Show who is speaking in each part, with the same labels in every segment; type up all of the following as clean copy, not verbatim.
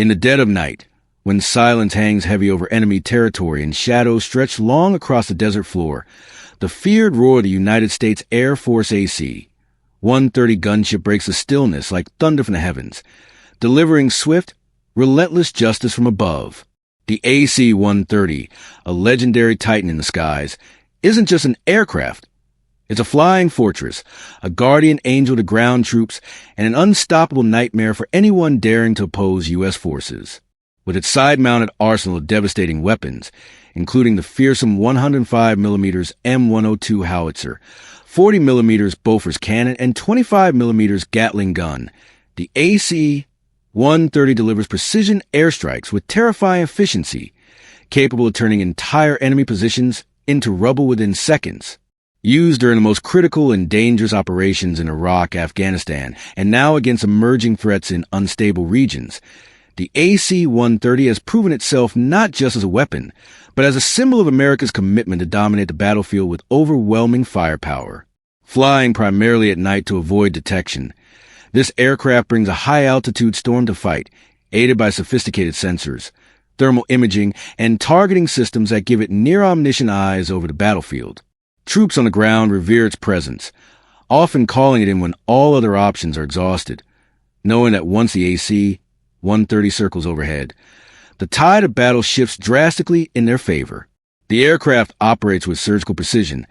Speaker 1: In the dead of night, when silence hangs heavy over enemy territory and shadows stretch long across the desert floor, the feared roar of the United States Air Force AC-130 Gunship breaks the stillness like thunder from the heavens, delivering swift, relentless justice from above. The AC-130, a legendary titan in the skies, isn't just an aircraft. It's a flying fortress, a guardian angel to ground troops, and an unstoppable nightmare for anyone daring to oppose U.S. forces. With its side-mounted arsenal of devastating weapons, including the fearsome 105mm M102 howitzer, 40mm Bofors cannon, and 25mm Gatling gun, the AC-130 delivers precision airstrikes with terrifying efficiency, capable of turning entire enemy positions into rubble within seconds. Used during the most critical and dangerous operations in Iraq, Afghanistan, and now against emerging threats in unstable regions, the AC-130 has proven itself not just as a weapon, but as a symbol of America's commitment to dominate the battlefield with overwhelming firepower. Flying primarily at night to avoid detection, this aircraft brings a high-altitude storm to fight, aided by sophisticated sensors, thermal imaging, and targeting systems that give it near-omniscient eyes over the battlefield. Troops on the ground revere its presence, often calling it in when all other options are exhausted, knowing that once the AC-130 circles overhead, the tide of battle shifts drastically in their favor. The aircraft operates with surgical precision,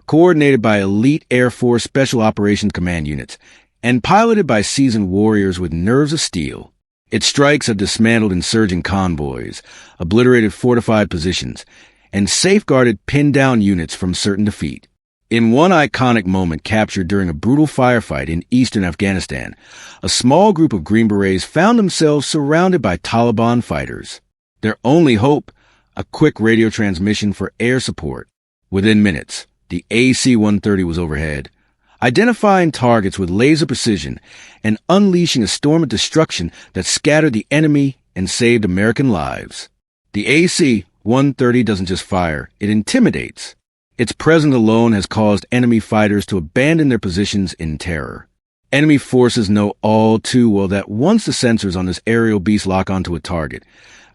Speaker 1: coordinated by elite Air Force Special Operations Command units, and piloted by seasoned warriors with nerves of steel. Its strikes have dismantled insurgent convoys, obliterated fortified positions, and safeguarded pinned-down units from certain defeat. In one iconic moment captured during a brutal firefight in eastern Afghanistan, a small group of Green Berets found themselves surrounded by Taliban fighters. Their only hope, a quick radio transmission for air support. Within minutes, the AC-130 was overhead, identifying targets with laser precision and unleashing a storm of destruction that scattered the enemy and saved American lives. The AC-130 doesn't just fire, it intimidates. Its presence alone has caused enemy fighters to abandon their positions in terror. Enemy forces know all too well that once the sensors on this aerial beast lock onto a target,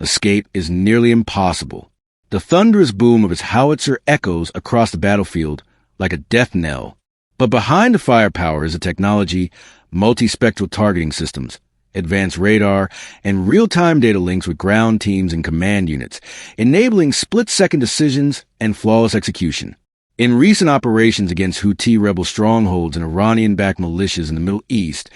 Speaker 1: escape is nearly impossible. The thunderous boom of its howitzer echoes across the battlefield like a death knell. But behind the firepower is a technology, multispectral targeting systems, advanced radar, and real-time data links with ground teams and command units, enabling split-second decisions and flawless execution. In recent operations against Houthi rebel strongholds and Iranian-backed militias in the Middle East,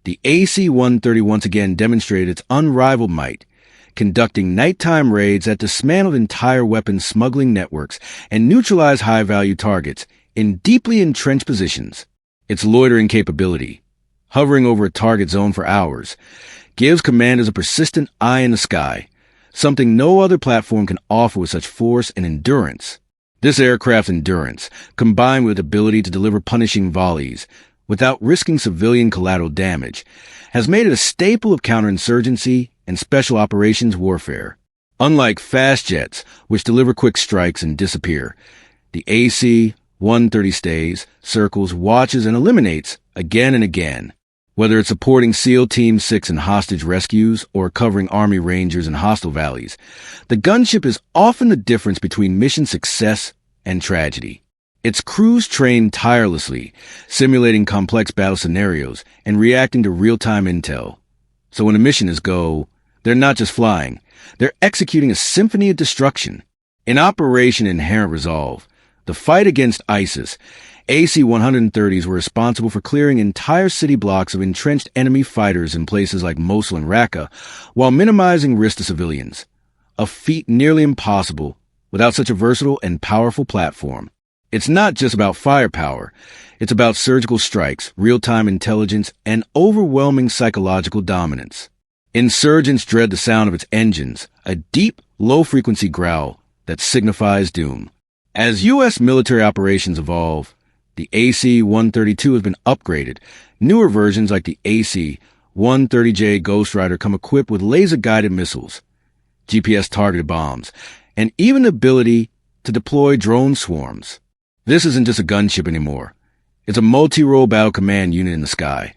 Speaker 1: the AC-130 once again demonstrated its unrivaled might, conducting nighttime raids that dismantled entire weapons smuggling networks and neutralized high-value targets in deeply entrenched positions. Its loitering capability, hovering over a target zone for hours, gives commanders a persistent eye in the sky, something no other platform can offer with such force and endurance. This aircraft's endurance, combined with ability to deliver punishing volleys without risking civilian collateral damage, has made it a staple of counterinsurgency and special operations warfare. Unlike fast jets, which deliver quick strikes and disappear, the AC-130 stays, circles, watches, and eliminates again and again. Whether it's supporting SEAL Team 6 in hostage rescues or covering Army Rangers in hostile valleys, the gunship is often the difference between mission success and tragedy. Its crews train tirelessly, simulating complex battle scenarios and reacting to real-time intel. So when the mission is go, they're not just flying, they're executing a symphony of destruction. In Operation Inherent Resolve, the fight against ISIS, AC-130s were responsible for clearing entire city blocks of entrenched enemy fighters in places like Mosul and Raqqa, while minimizing risk to civilians. A feat nearly impossible without such a versatile and powerful platform. It's not just about firepower. It's about surgical strikes, real-time intelligence, and overwhelming psychological dominance. Insurgents dread the sound of its engines, a deep, low-frequency growl that signifies doom. As U.S. military operations evolve, the AC-132 has been upgraded. Newer versions like the AC-130J Ghost Rider come equipped with laser-guided missiles, GPS-targeted bombs, and even the ability to deploy drone swarms. This isn't just a gunship anymore. It's a multi-role battle command unit in the sky,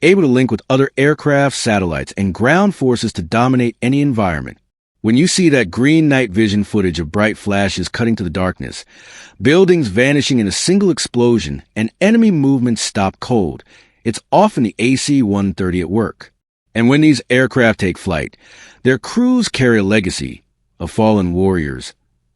Speaker 1: able to link with other aircraft, satellites, and ground forces to dominate any environment. When you see that green night vision footage of bright flashes cutting to the darkness, buildings vanishing in a single explosion, and enemy movements stop cold, it's often the AC-130 at work. And when these aircraft take flight, their crews carry a legacy of fallen warriors,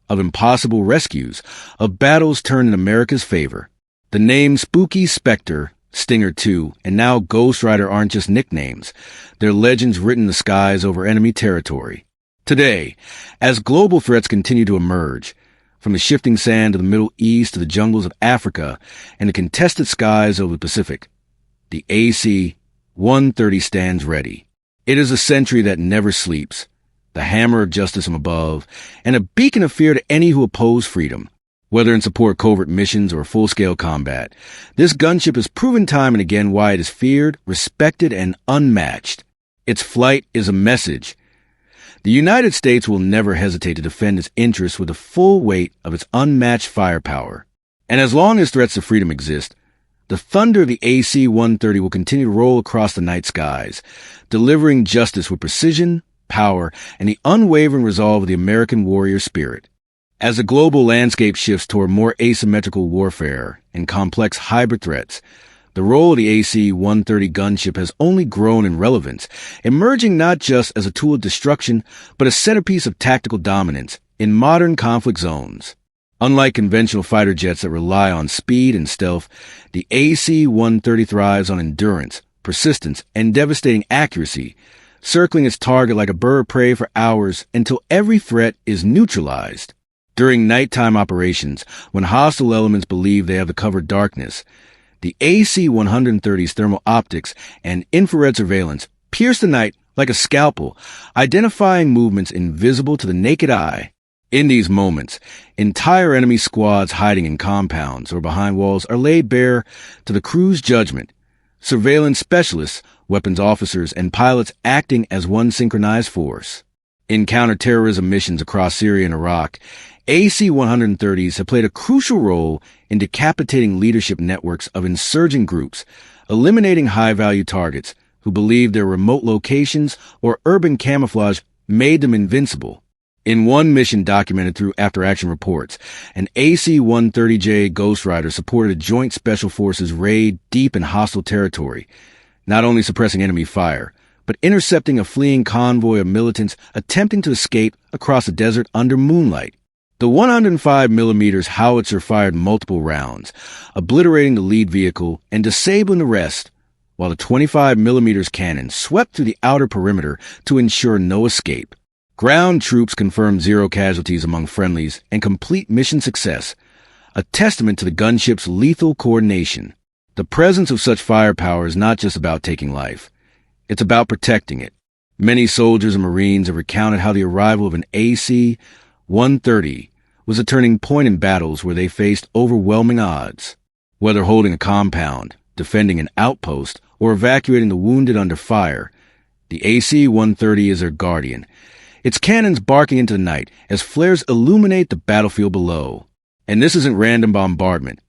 Speaker 1: of impossible rescues, of battles turned in America's favor. The names Spooky, Spectre, Stinger 2, and now Ghost Rider aren't just nicknames. They're legends written in the skies over enemy territory. Today, as global threats continue to emerge, from the shifting sand of the Middle East to the jungles of Africa and the contested skies over the Pacific, the AC-130 stands ready. It is a sentry that never sleeps, the hammer of justice from above, and a beacon of fear to any who oppose freedom. Whether in support of covert missions or full-scale combat, this gunship has proven time and again why it is feared, respected, and unmatched. Its flight is a message. The United States will never hesitate to defend its interests with the full weight of its unmatched firepower. And as long as threats to freedom exist, the thunder of the AC-130 will continue to roll across the night skies, delivering justice with precision, power, and the unwavering resolve of the American warrior spirit. As the global landscape shifts toward more asymmetrical warfare and complex hybrid threats, the role of the AC-130 gunship has only grown in relevance, emerging not just as a tool of destruction, but a centerpiece of tactical dominance in modern conflict zones. Unlike conventional fighter jets that rely on speed and stealth, the AC-130 thrives on endurance, persistence, and devastating accuracy, circling its target like a bird of prey for hours until every threat is neutralized. During nighttime operations, when hostile elements believe they have the cover of darkness, the AC-130's thermal optics and infrared surveillance pierce the night like a scalpel, identifying movements invisible to the naked eye. In these moments, entire enemy squads hiding in compounds or behind walls are laid bare to the crew's judgment. Surveillance specialists, weapons officers, and pilots acting as one synchronized force. In counterterrorism missions across Syria and Iraq, AC-130s have played a crucial role in decapitating leadership networks of insurgent groups, eliminating high-value targets who believed their remote locations or urban camouflage made them invincible. In one mission documented through after-action reports, an AC-130J Ghost Rider supported a joint special forces raid deep in hostile territory, not only suppressing enemy fire, but intercepting a fleeing convoy of militants attempting to escape across the desert under moonlight. The 105mm howitzer fired multiple rounds, obliterating the lead vehicle and disabling the rest, while the 25mm cannon swept through the outer perimeter to ensure no escape. Ground troops confirmed 0 casualties among friendlies and complete mission success, a testament to the gunship's lethal coordination. The presence of such firepower is not just about taking life. It's about protecting it. Many soldiers and Marines have recounted how the arrival of an AC-130 was a turning point in battles where they faced overwhelming odds. Whether holding a compound, defending an outpost, or evacuating the wounded under fire, the AC-130 is their guardian, its cannons barking into the night as flares illuminate the battlefield below. And this isn't random bombardment.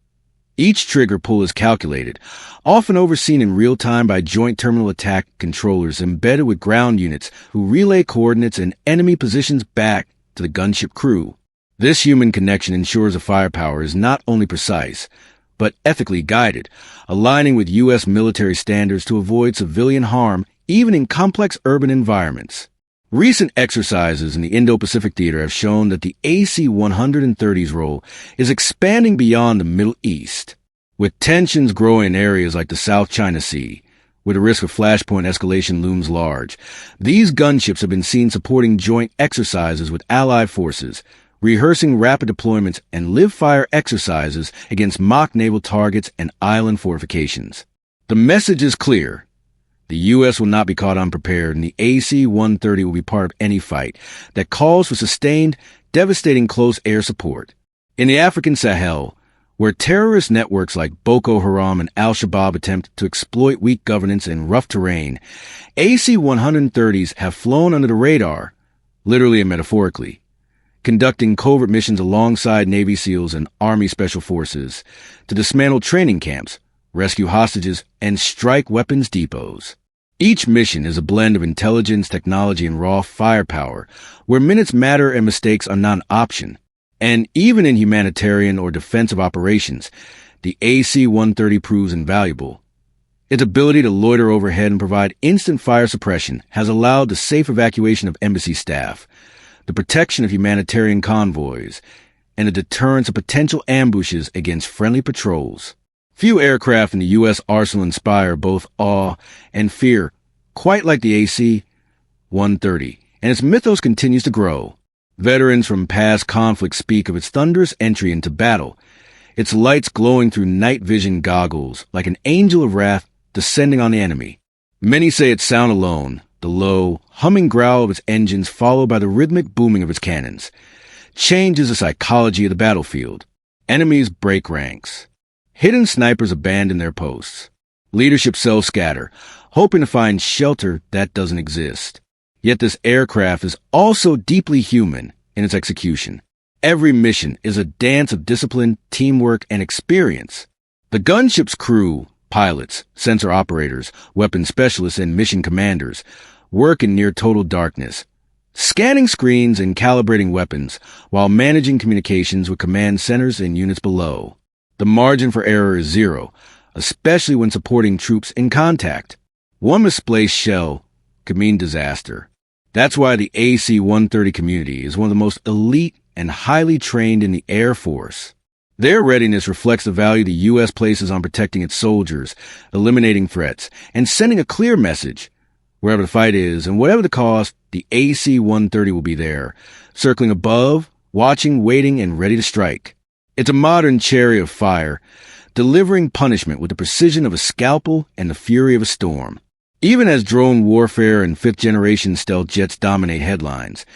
Speaker 1: Each trigger pull is calculated, often overseen in real time by joint terminal attack controllers embedded with ground units who relay coordinates and enemy positions back to the gunship crew. This human connection ensures the firepower is not only precise, but ethically guided, aligning with U.S. military standards to avoid civilian harm even in complex urban environments. Recent exercises in the Indo-Pacific theater have shown that the AC-130's role is expanding beyond the Middle East. With tensions growing in areas like the South China Sea, where the risk of flashpoint escalation looms large, these gunships have been seen supporting joint exercises with allied forces, rehearsing rapid deployments and live-fire exercises against mock naval targets and island fortifications. The message is clear. The U.S. will not be caught unprepared, and the AC-130 will be part of any fight that calls for sustained, devastating close air support. In the African Sahel, where terrorist networks like Boko Haram and Al-Shabaab attempt to exploit weak governance in rough terrain, AC-130s have flown under the radar, literally and metaphorically, conducting covert missions alongside Navy SEALs and Army Special Forces to dismantle training camps, rescue hostages, and strike weapons depots. Each mission is a blend of intelligence, technology, and raw firepower, where minutes matter and mistakes are not an option. And even in humanitarian or defensive operations, the AC-130 proves invaluable. Its ability to loiter overhead and provide instant fire suppression has allowed the safe evacuation of embassy staff, the protection of humanitarian convoys, and the deterrence of potential ambushes against friendly patrols. Few aircraft in the U.S. arsenal inspire both awe and fear, quite like the AC-130, and its mythos continues to grow. Veterans from past conflicts speak of its thunderous entry into battle, its lights glowing through night vision goggles like an angel of wrath descending on the enemy. Many say its sound alone, the low, humming growl of its engines followed by the rhythmic booming of its cannons, changes the psychology of the battlefield. Enemies break ranks. Hidden snipers abandon their posts. Leadership cells scatter, hoping to find shelter that doesn't exist. Yet this aircraft is also deeply human in its execution. Every mission is a dance of discipline, teamwork, and experience. The gunship's crew, pilots, sensor operators, weapon specialists, and mission commanders work in near total darkness, scanning screens and calibrating weapons while managing communications with command centers and units below. The margin for error is zero, especially when supporting troops in contact. One misplaced shell could mean disaster. That's why the AC-130 community is one of the most elite and highly trained in the Air Force. Their readiness reflects the value the U.S. places on protecting its soldiers, eliminating threats, and sending a clear message. Wherever the fight is, and whatever the cost, the AC-130 will be there, circling above, watching, waiting, and ready to strike. It's a modern chariot of fire, delivering punishment with the precision of a scalpel and the fury of a storm. Even as drone warfare and fifth-generation stealth jets dominate headlines,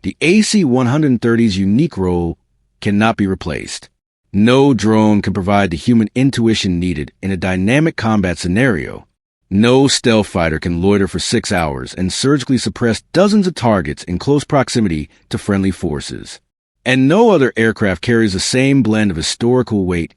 Speaker 1: the AC-130's unique role cannot be replaced. No drone can provide the human intuition needed in a dynamic combat scenario. No stealth fighter can loiter for 6 hours and surgically suppress dozens of targets in close proximity to friendly forces. And no other aircraft carries the same blend of historical weight,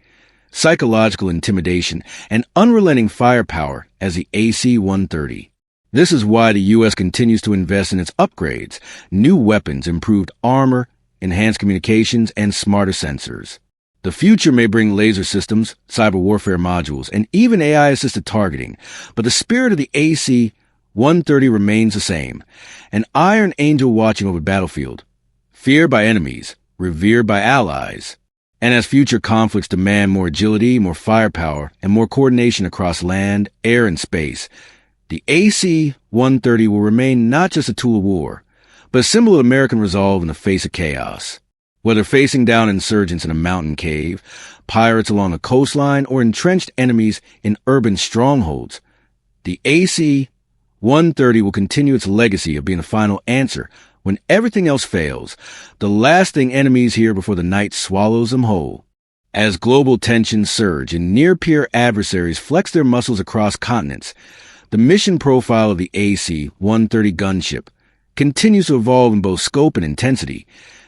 Speaker 1: psychological intimidation, and unrelenting firepower as the AC-130. This is why the U.S. continues to invest in its upgrades, new weapons, improved armor, enhanced communications, and smarter sensors. The future may bring laser systems, cyber warfare modules, and even AI-assisted targeting, but the spirit of the AC-130 remains the same, an iron angel watching over the battlefield, feared by enemies, revered by allies. And as future conflicts demand more agility, more firepower, and more coordination across land, air, and space, the AC-130 will remain not just a tool of war, but a symbol of American resolve in the face of chaos. Whether facing down insurgents in a mountain cave, pirates along a coastline, or entrenched enemies in urban strongholds, the AC-130 will continue its legacy of being the final answer when everything else fails, the last thing enemies hear before the night swallows them whole. As global tensions surge and near-peer adversaries flex their muscles across continents, the mission profile of the AC-130 Gunship continues to evolve in both scope and intensity,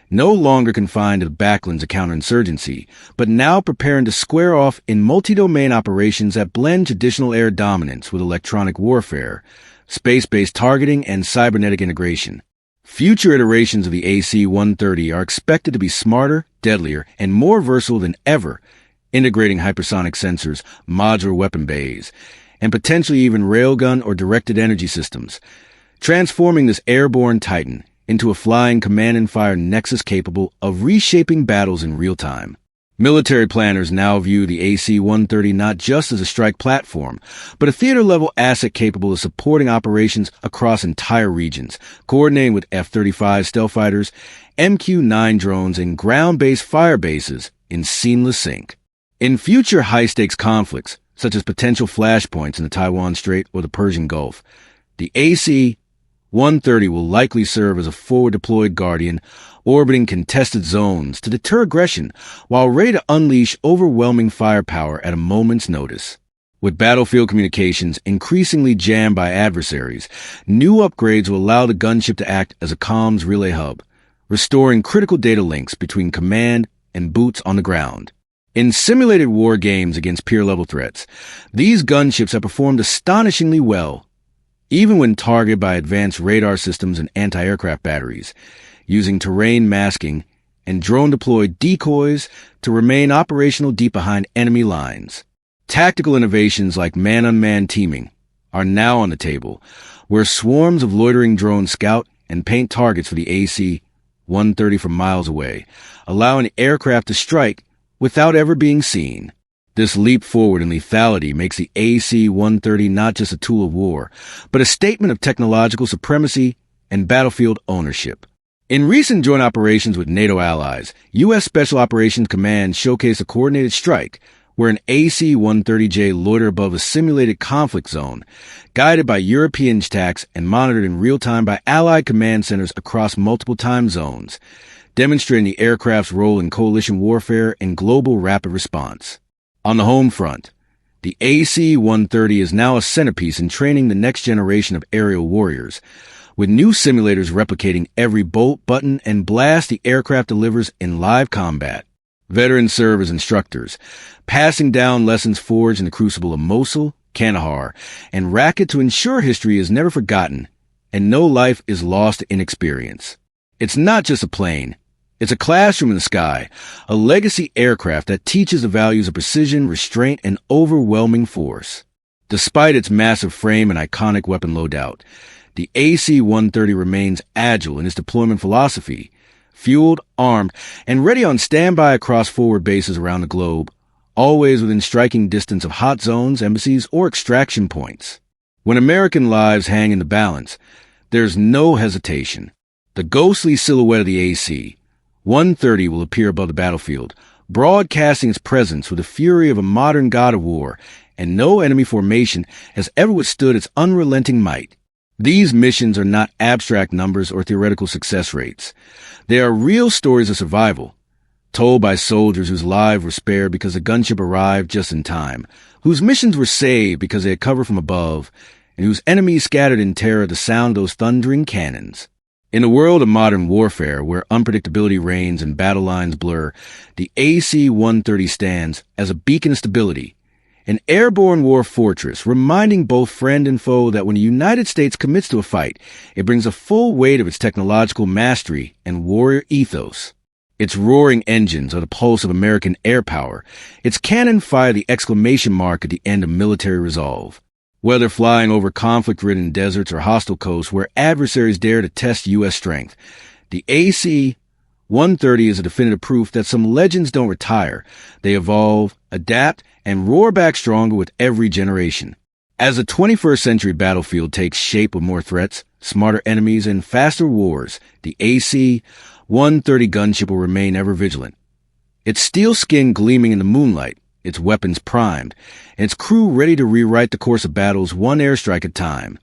Speaker 1: no longer confined to the backlands of counterinsurgency, but now preparing to square off in multi-domain operations that blend traditional air dominance with electronic warfare, space-based targeting, and cybernetic integration. Future iterations of the AC-130 are expected to be smarter, deadlier, and more versatile than ever, integrating hypersonic sensors, modular weapon bays, and potentially even railgun or directed energy systems, transforming this airborne titan into a flying command and fire nexus capable of reshaping battles in real time. Military planners now view the AC-130 not just as a strike platform, but a theater-level asset capable of supporting operations across entire regions, coordinating with F-35 stealth fighters, MQ-9 drones, and ground-based fire bases in seamless sync. In future high-stakes conflicts, such as potential flashpoints in the Taiwan Strait or the Persian Gulf, the AC-130 will likely serve as a forward-deployed guardian, orbiting contested zones to deter aggression while ready to unleash overwhelming firepower at a moment's notice. With battlefield communications increasingly jammed by adversaries, new upgrades will allow the gunship to act as a comms relay hub, restoring critical data links between command and boots on the ground. In simulated war games against peer-level threats, these gunships have performed astonishingly well, even when targeted by advanced radar systems and anti-aircraft batteries, using terrain masking and drone-deployed decoys to remain operational deep behind enemy lines. Tactical innovations like man-on-man teaming are now on the table, where swarms of loitering drones scout and paint targets for the AC-130 from miles away, allowing aircraft to strike without ever being seen. This leap forward in lethality makes the AC-130 not just a tool of war, but a statement of technological supremacy and battlefield ownership. In recent joint operations with NATO allies, U.S. Special Operations Command showcased a coordinated strike where an AC-130J loitered above a simulated conflict zone, guided by European JTACs and monitored in real time by Allied command centers across multiple time zones, demonstrating the aircraft's role in coalition warfare and global rapid response. On the home front, the AC-130 is now a centerpiece in training the next generation of aerial warriors, with new simulators replicating every bolt, button, and blast the aircraft delivers in live combat. Veterans serve as instructors, passing down lessons forged in the crucible of Mosul, Kandahar, and Raqqa to ensure history is never forgotten and no life is lost to inexperience. It's not just a plane. It's a classroom in the sky, a legacy aircraft that teaches the values of precision, restraint, and overwhelming force. Despite its massive frame and iconic weapon loadout, the AC-130 remains agile in its deployment philosophy, fueled, armed, and ready on standby across forward bases around the globe, always within striking distance of hot zones, embassies, or extraction points. When American lives hang in the balance, there's no hesitation. The ghostly silhouette of the AC-130 will appear above the battlefield, broadcasting its presence with the fury of a modern god of war, and no enemy formation has ever withstood its unrelenting might. These missions are not abstract numbers or theoretical success rates. They are real stories of survival, told by soldiers whose lives were spared because the gunship arrived just in time, whose missions were saved because they had cover from above, and whose enemies scattered in terror at the sound of those thundering cannons. In the world of modern warfare, where unpredictability reigns and battle lines blur, the AC-130 stands as a beacon of stability, an airborne war fortress, reminding both friend and foe that when the United States commits to a fight, it brings the full weight of its technological mastery and warrior ethos. Its roaring engines are the pulse of American air power. Its cannon fire the exclamation mark at the end of military resolve. Whether flying over conflict-ridden deserts or hostile coasts where adversaries dare to test U.S. strength, the AC-130 is a definitive proof that some legends don't retire. They evolve, adapt, and roar back stronger with every generation. As the 21st century battlefield takes shape with more threats, smarter enemies, and faster wars, the AC-130 gunship will remain ever vigilant. Its steel skin gleaming in the moonlight, its weapons primed, and its crew ready to rewrite the course of battles one airstrike at a time.